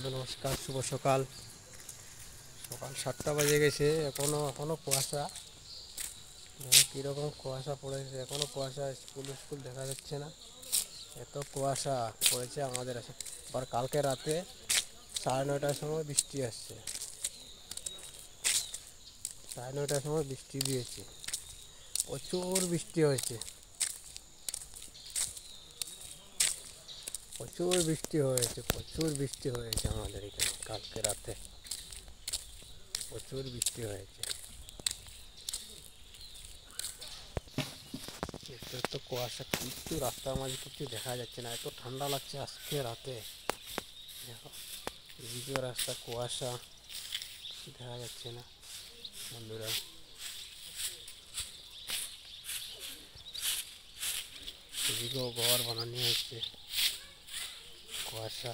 বন্ধু নমস্কার, শুভ সকাল। সকাল 7টা বাজে গেছে, এখনো কুয়াশা। দেখো কীরকম কুয়াশা পড়েছে, এখনো কুয়াশা। স্কুল দেখা যাচ্ছে না, এত কুয়াশা পড়েছে আমাদের আছে। আবার কালকে রাতে 9:30টার সময় বৃষ্টি আসছে, 9:30টার সময় বৃষ্টি দিয়েছে, প্রচুর বৃষ্টি হয়েছে, প্রচুর বৃষ্টি হয়েছে আমাদের এখানে। কালকে রাতে প্রচুর বৃষ্টি হয়েছে। এত কুয়াশা, কিছু রাস্তার মাঝে কিছু দেখা যাচ্ছে না, এত ঠান্ডা লাগছে আজকে রাতে। দেখো এদিকেও রাস্তা কুয়াশা, দেখা যাচ্ছে না বন্ধুরা। এদিকেও ঘর বানানো হচ্ছে, কুয়াশা।